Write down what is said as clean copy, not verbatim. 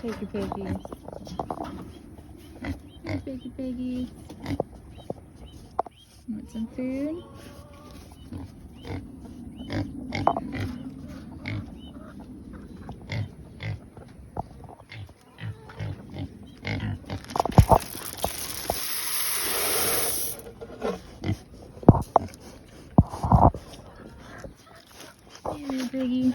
Piggy piggies. Hey, piggy piggies. Want some food? Hey, piggy.